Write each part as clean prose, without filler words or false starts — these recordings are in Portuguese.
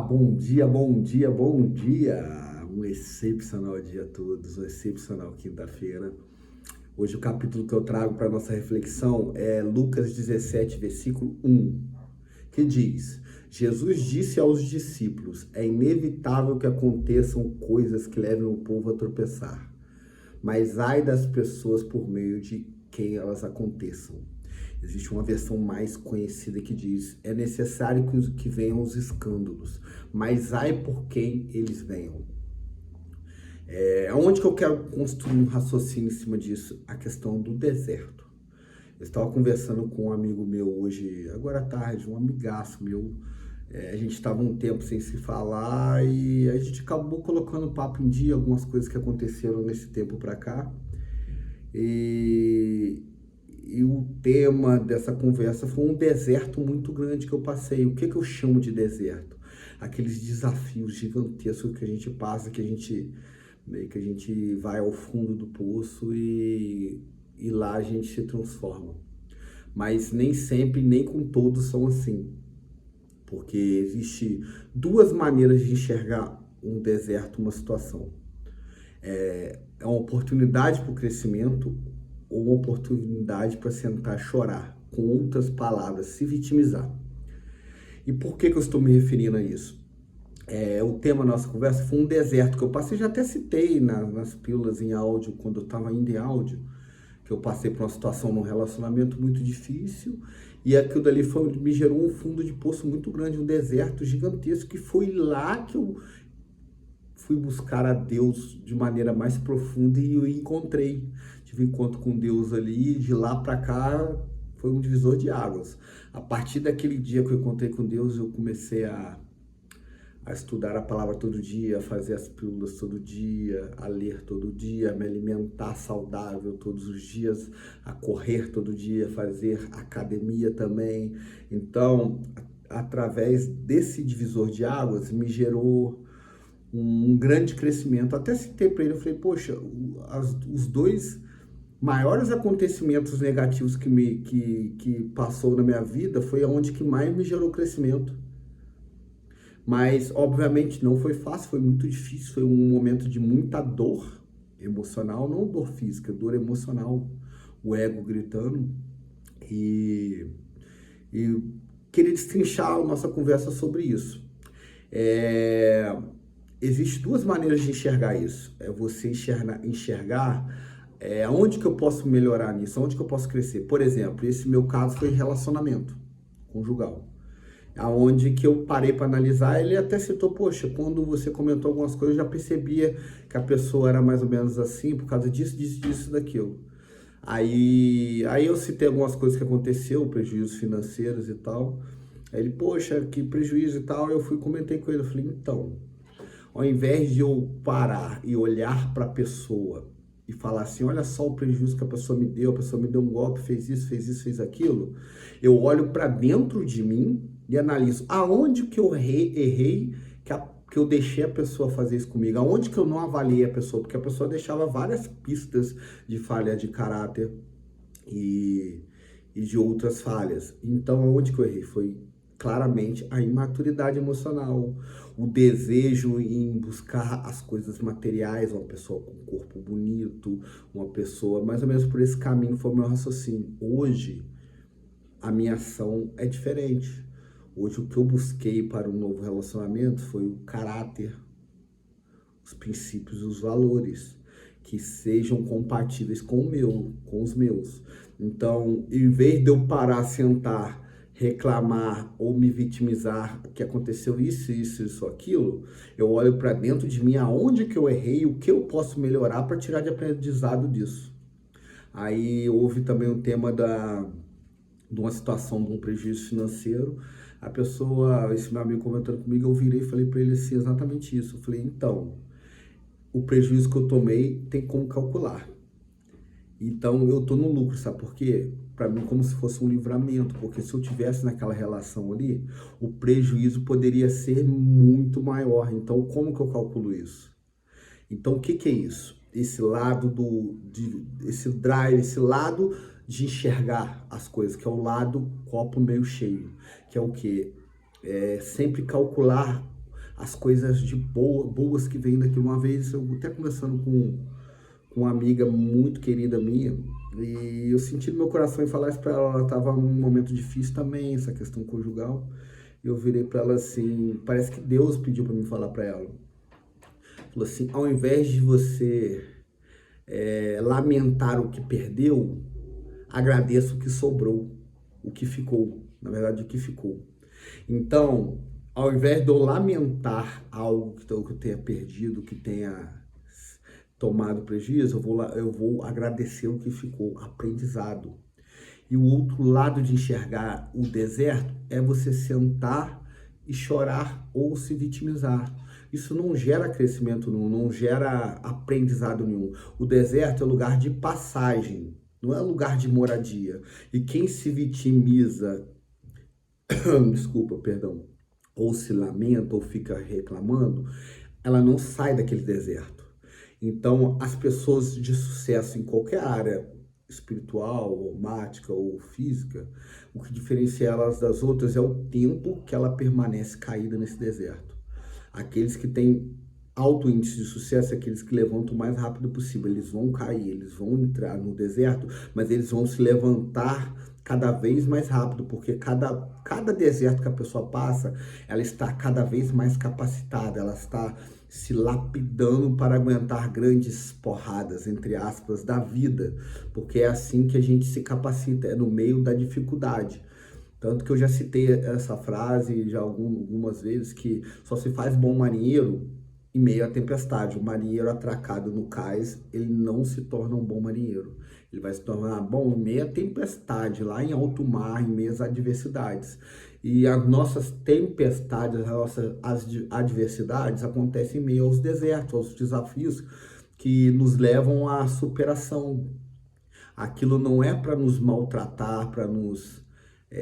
bom dia, bom dia, bom dia! Um excepcional dia a todos, uma excepcional quinta-feira. Hoje o capítulo que eu trago para nossa reflexão é Lucas 17, versículo 1, que diz: Jesus disse aos discípulos, é inevitável que aconteçam coisas que levem o povo a tropeçar, mas ai das pessoas por meio de quem elas aconteçam. Existe uma versão mais conhecida que diz, é necessário que venham os escândalos, mas ai por quem eles venham. Aonde que eu quero construir um raciocínio em cima disso? A questão do deserto. Eu estava conversando com um amigo meu hoje, agora à tarde, um amigaço meu. A gente estava um tempo sem se falar e a gente acabou colocando o papo em dia, algumas coisas que aconteceram nesse tempo para cá. E o tema dessa conversa foi um deserto muito grande que eu passei. O que eu chamo de deserto? Aqueles desafios gigantescos que a gente passa, que a gente vai ao fundo do poço e lá a gente se transforma. Mas nem sempre, nem com todos são assim. Porque existe duas maneiras de enxergar um deserto, uma situação. É uma oportunidade para o crescimento ou uma oportunidade para sentar e chorar. Com outras palavras, se vitimizar. E por que eu estou me referindo a isso? O tema da nossa conversa foi um deserto que eu passei, já até citei nas pílulas em áudio, quando eu estava indo em áudio, que eu passei por uma situação num relacionamento muito difícil e aquilo dali me gerou um fundo de poço muito grande, um deserto gigantesco, que foi lá que eu fui buscar a Deus de maneira mais profunda e eu encontrei. Tive encontro com Deus ali, de lá para cá foi um divisor de águas. A partir daquele dia que eu encontrei com Deus, eu comecei a estudar a palavra todo dia, a fazer as pílulas todo dia, a ler todo dia, a me alimentar saudável todos os dias, a correr todo dia, fazer academia também. Então, através desse divisor de águas, me gerou um grande crescimento. Até citei para ele, eu falei, poxa, os dois maiores acontecimentos negativos que passou na minha vida foi onde que mais me gerou crescimento. Mas, obviamente, não foi fácil, foi muito difícil, foi um momento de muita dor emocional, não dor física, dor emocional, o ego gritando. E queria destrinchar a nossa conversa sobre isso. Existem duas maneiras de enxergar isso. É você enxergar onde que eu posso melhorar nisso, onde que eu posso crescer. Por exemplo, esse meu caso foi relacionamento conjugal. Aonde que eu parei para analisar, ele até citou, poxa, quando você comentou algumas coisas, eu já percebia que a pessoa era mais ou menos assim, por causa disso, daquilo. Aí eu citei algumas coisas que aconteceu, prejuízos financeiros e tal. Aí ele, poxa, que prejuízo e tal. Eu comentei com ele, eu falei, então, ao invés de eu parar e olhar para a pessoa e falar assim, olha só o prejuízo que a pessoa me deu um golpe, fez isso, fez aquilo, eu olho para dentro de mim e analiso aonde que eu errei, que eu deixei a pessoa fazer isso comigo, aonde que eu não avaliei a pessoa, porque a pessoa deixava várias pistas de falha de caráter e de outras falhas. Então, aonde que eu errei? Foi claramente a imaturidade emocional, o desejo em buscar as coisas materiais, uma pessoa com um corpo bonito, uma pessoa, mais ou menos por esse caminho foi o meu raciocínio. Hoje, a minha ação é diferente. Hoje, o que eu busquei para um novo relacionamento foi o caráter, os princípios, os valores, que sejam compatíveis com os meus. Então, em vez de eu parar, sentar, reclamar ou me vitimizar que aconteceu isso, aquilo, eu olho para dentro de mim aonde que eu errei, o que eu posso melhorar para tirar de aprendizado disso. Aí houve também o tema de uma situação de um prejuízo financeiro. A pessoa, esse meu amigo comentando comigo, eu virei e falei para ele assim, exatamente isso. Eu falei, então, o prejuízo que eu tomei tem como calcular. Então eu tô no lucro, sabe por quê? Para mim como se fosse um livramento, porque se eu tivesse naquela relação ali, o prejuízo poderia ser muito maior. Então como que eu calculo isso? Então o que é isso? Esse lado esse drive, esse lado de enxergar as coisas, que é o lado copo meio cheio, que é o quê? Sempre calcular as coisas de boas que vêm daqui. Uma vez, eu até conversando com uma amiga muito querida minha, e eu senti no meu coração em falar isso para ela. Ela estava num momento difícil também, essa questão conjugal. Eu virei para ela assim, parece que Deus pediu para mim falar para ela. Falou assim, ao invés de você lamentar o que perdeu, agradeça o que sobrou, o que ficou, na verdade o que ficou. Então, ao invés de eu lamentar algo que eu tenha perdido, que tenha tomado prejuízo, eu vou agradecer o que ficou, aprendizado. E o outro lado de enxergar o deserto é você sentar e chorar ou se vitimizar. Isso não gera crescimento nenhum, não gera aprendizado nenhum. O deserto é lugar de passagem, não é lugar de moradia. E quem se vitimiza, desculpa, perdão, ou se lamenta ou fica reclamando, ela não sai daquele deserto. Então, as pessoas de sucesso em qualquer área, espiritual, ou mágica ou física, o que diferencia elas das outras é o tempo que ela permanece caída nesse deserto. Aqueles que têm alto índice de sucesso, aqueles que levantam o mais rápido possível. Eles vão cair, eles vão entrar no deserto, mas eles vão se levantar cada vez mais rápido, porque cada deserto que a pessoa passa, ela está cada vez mais capacitada, ela está se lapidando para aguentar grandes porradas, entre aspas, da vida, porque é assim que a gente se capacita, é no meio da dificuldade. Tanto que eu já citei essa frase já algumas vezes, que só se faz bom marinheiro em meio à tempestade. O marinheiro atracado no cais, ele não se torna um bom marinheiro. Ele vai se tornar bom em meio à tempestade, lá em alto mar, em meio às adversidades. E as nossas tempestades, as adversidades acontecem em meio aos desertos, aos desafios que nos levam à superação. Aquilo não é para nos maltratar, para nos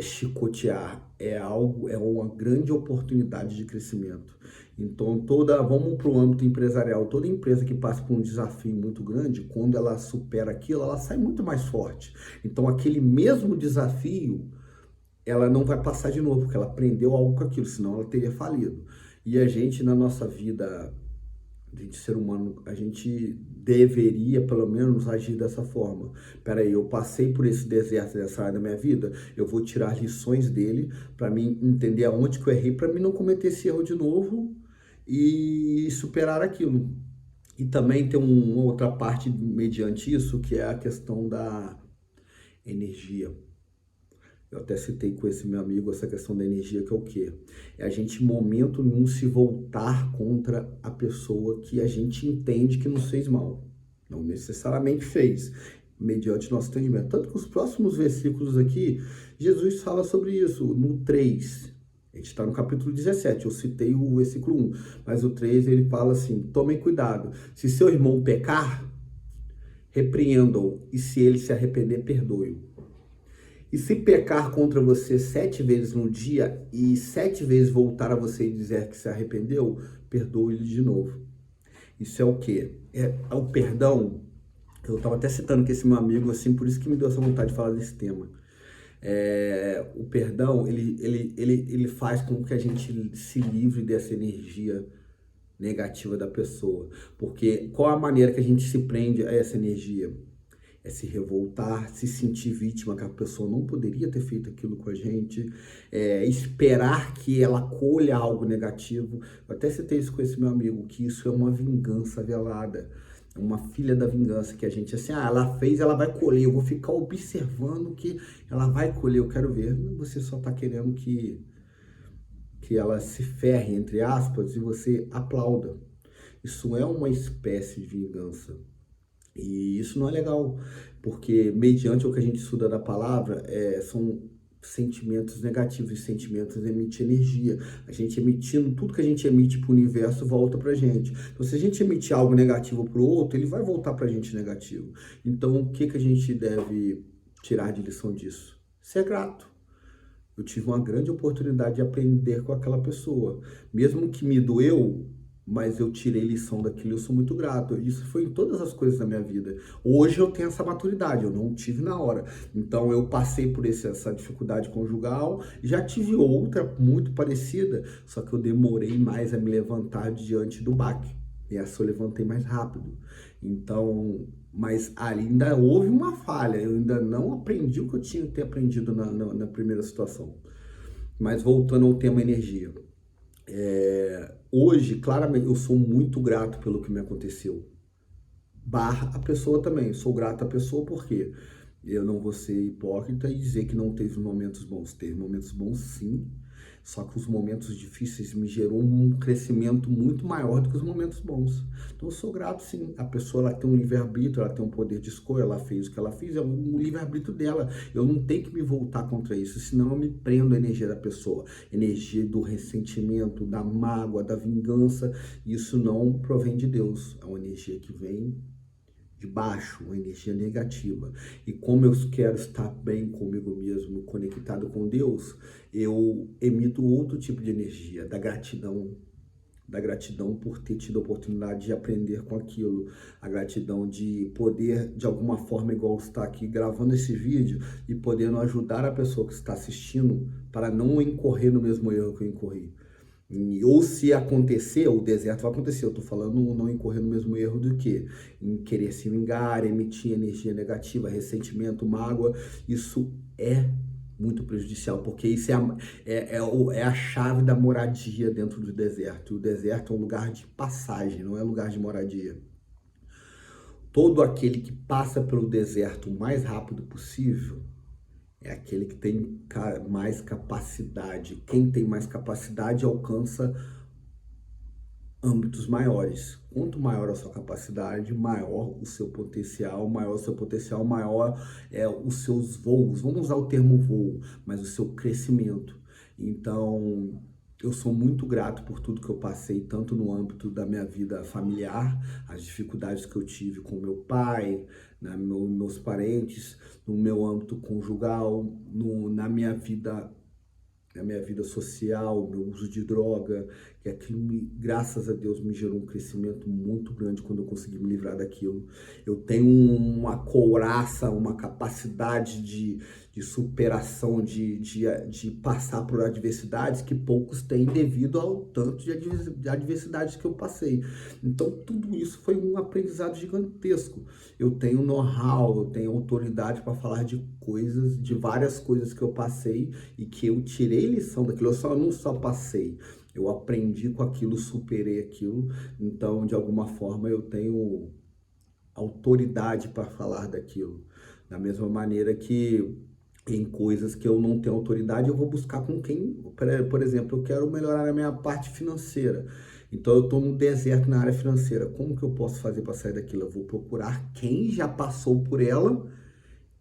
chicotear, é uma grande oportunidade de crescimento. Então, vamos para o âmbito empresarial, toda empresa que passa por um desafio muito grande, quando ela supera aquilo, ela sai muito mais forte. Então, aquele mesmo desafio, ela não vai passar de novo, porque ela aprendeu algo com aquilo, senão ela teria falido. E a gente, na nossa vida de ser humano, a gente deveria, pelo menos, agir dessa forma. Peraí, eu passei por esse deserto dessa área da minha vida, eu vou tirar lições dele para mim entender aonde que eu errei, para mim não cometer esse erro de novo e superar aquilo. E também tem uma outra parte mediante isso, que é a questão da energia. Eu até citei com esse meu amigo essa questão da energia, que é o quê? É a gente, em momento nenhum, se voltar contra a pessoa que a gente entende que nos fez mal. Não necessariamente fez, mediante nosso entendimento. Tanto que os próximos versículos aqui, Jesus fala sobre isso, no 3. A gente está no capítulo 17, eu citei o versículo 1, mas o 3 ele fala assim, tomem cuidado, se seu irmão pecar, repreendam-o, e se ele se arrepender, perdoe-o. E se pecar contra você 7 vezes no dia e 7 vezes voltar a você e dizer que se arrependeu, perdoe-lhe de novo. Isso é o quê? É o perdão. Eu estava até citando que esse meu amigo, assim, por isso que me deu essa vontade de falar desse tema. O perdão, ele faz com que a gente se livre dessa energia negativa da pessoa. Porque qual a maneira que a gente se prende a essa energia? É se revoltar, se sentir vítima, que a pessoa não poderia ter feito aquilo com a gente, esperar que ela colha algo negativo. Eu até citei isso com esse meu amigo, que isso é uma vingança velada, uma filha da vingança, que a gente, assim, ela fez, ela vai colher, eu vou ficar observando que ela vai colher, eu quero ver. Você só está querendo que ela se ferre, entre aspas, e você aplauda. Isso é uma espécie de vingança. E isso não é legal, porque mediante o que a gente estuda da palavra, são sentimentos negativos, e sentimentos emitem energia. A gente emitindo, tudo que a gente emite para o universo volta para a gente. Então, se a gente emitir algo negativo para o outro, ele vai voltar para a gente negativo. Então, o que a gente deve tirar de lição disso? Ser grato. Eu tive uma grande oportunidade de aprender com aquela pessoa. Mesmo que me doeu, mas eu tirei lição daquilo, eu sou muito grato. Isso foi em todas as coisas da minha vida. Hoje eu tenho essa maturidade, eu não tive na hora. Então eu passei por essa dificuldade conjugal, já tive outra muito parecida, só que eu demorei mais a me levantar diante do baque. E essa eu levantei mais rápido. Então, mas ainda houve uma falha, eu ainda não aprendi o que eu tinha que ter aprendido na primeira situação. Mas voltando ao tema energia. Hoje, claramente, eu sou muito grato pelo que me aconteceu. Barra a pessoa também. Sou grato à pessoa porque eu não vou ser hipócrita e dizer que não teve momentos bons. Teve momentos bons, sim. Só que os momentos difíceis me gerou um crescimento muito maior do que os momentos bons. Então eu sou grato, sim. A pessoa ela tem um livre-arbítrio, ela tem um poder de escolha, ela fez o que ela fez, é um livre-arbítrio dela. Eu não tenho que me voltar contra isso, senão eu me prendo a energia da pessoa. Energia do ressentimento, da mágoa, da vingança. Isso não provém de Deus. É uma energia que vem de baixo, uma energia negativa. E como eu quero estar bem comigo mesmo, conectado com Deus, eu emito outro tipo de energia, da gratidão por ter tido a oportunidade de aprender com aquilo, a gratidão de poder, de alguma forma, igual estar aqui gravando esse vídeo e podendo ajudar a pessoa que está assistindo para não incorrer no mesmo erro que eu incorri. Ou se acontecer, o deserto vai acontecer. Eu estou falando não incorrer no mesmo erro do que em querer se vingar, emitir energia negativa, ressentimento, mágoa. Isso é muito prejudicial, porque isso é a chave da moradia dentro do deserto. O deserto é um lugar de passagem, não é lugar de moradia. Todo aquele que passa pelo deserto o mais rápido possível é aquele que tem mais capacidade. Quem tem mais capacidade alcança âmbitos maiores. Quanto maior a sua capacidade, maior o seu potencial, maior é os seus voos. Vamos usar o termo voo, mas o seu crescimento. Então, eu sou muito grato por tudo que eu passei, tanto no âmbito da minha vida familiar, as dificuldades que eu tive com meu pai, meus parentes, no meu âmbito conjugal, na minha vida social, meu uso de droga, que aquilo, graças a Deus, me gerou um crescimento muito grande quando eu consegui me livrar daquilo. Eu tenho uma couraça, uma capacidade de superação, de passar por adversidades que poucos têm devido ao tanto de adversidades que eu passei. Então, tudo isso foi um aprendizado gigantesco. Eu tenho know-how, eu tenho autoridade para falar de coisas, de várias coisas que eu passei e que eu tirei lição daquilo. Eu não só passei, eu aprendi com aquilo, superei aquilo. Então, de alguma forma, eu tenho autoridade para falar daquilo. Da mesma maneira que em coisas que eu não tenho autoridade, eu vou buscar com quem, por exemplo, eu quero melhorar a minha parte financeira. Então eu estou no deserto na área financeira. Como que eu posso fazer para sair daquilo? Eu vou procurar quem já passou por ela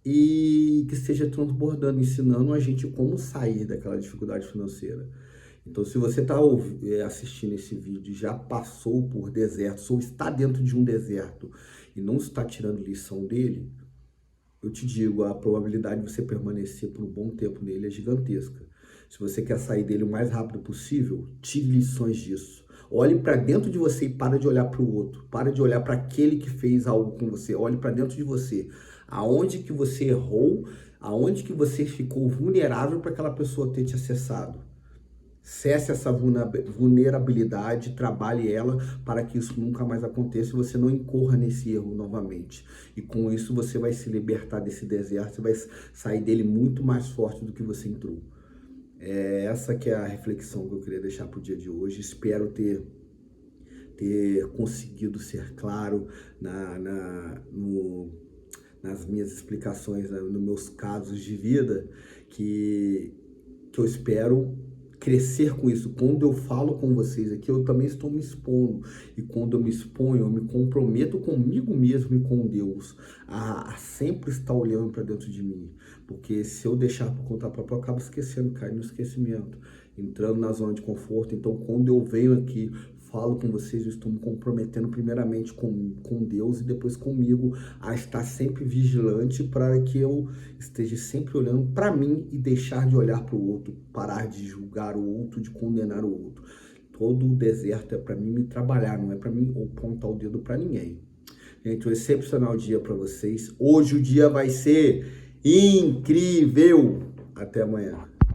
e que esteja transbordando, ensinando a gente como sair daquela dificuldade financeira. Então, se você está assistindo esse vídeo e já passou por desertos ou está dentro de um deserto e não está tirando lição dele, eu te digo, a probabilidade de você permanecer por um bom tempo nele é gigantesca. Se você quer sair dele o mais rápido possível, tire lições disso. Olhe para dentro de você e para de olhar para o outro. Para de olhar para aquele que fez algo com você. Olhe para dentro de você. Aonde que você errou, aonde que você ficou vulnerável para aquela pessoa ter te acessado. Cesse essa vulnerabilidade, trabalhe ela para que isso nunca mais aconteça e você não incorra nesse erro novamente. E com isso você vai se libertar desse deserto, você vai sair dele muito mais forte do que você entrou. Essa que é a reflexão que eu queria deixar para o dia de hoje. Espero ter conseguido ser claro nas minhas explicações, nos meus casos de vida, que eu espero crescer com isso. Quando eu falo com vocês aqui, eu também estou me expondo. E quando eu me exponho, eu me comprometo comigo mesmo e com Deus a sempre estar olhando para dentro de mim. Porque se eu deixar por conta própria, eu acabo esquecendo, cair no esquecimento, entrando na zona de conforto. Então, quando eu venho aqui, falo com vocês, eu estou me comprometendo primeiramente com Deus e depois comigo a estar sempre vigilante para que eu esteja sempre olhando para mim e deixar de olhar para o outro, parar de julgar o outro, de condenar o outro. todo o deserto é para mim me trabalhar, não é para mim apontar o dedo para ninguém. Gente, um excepcional dia para vocês. Hoje o dia vai ser incrível. Até amanhã.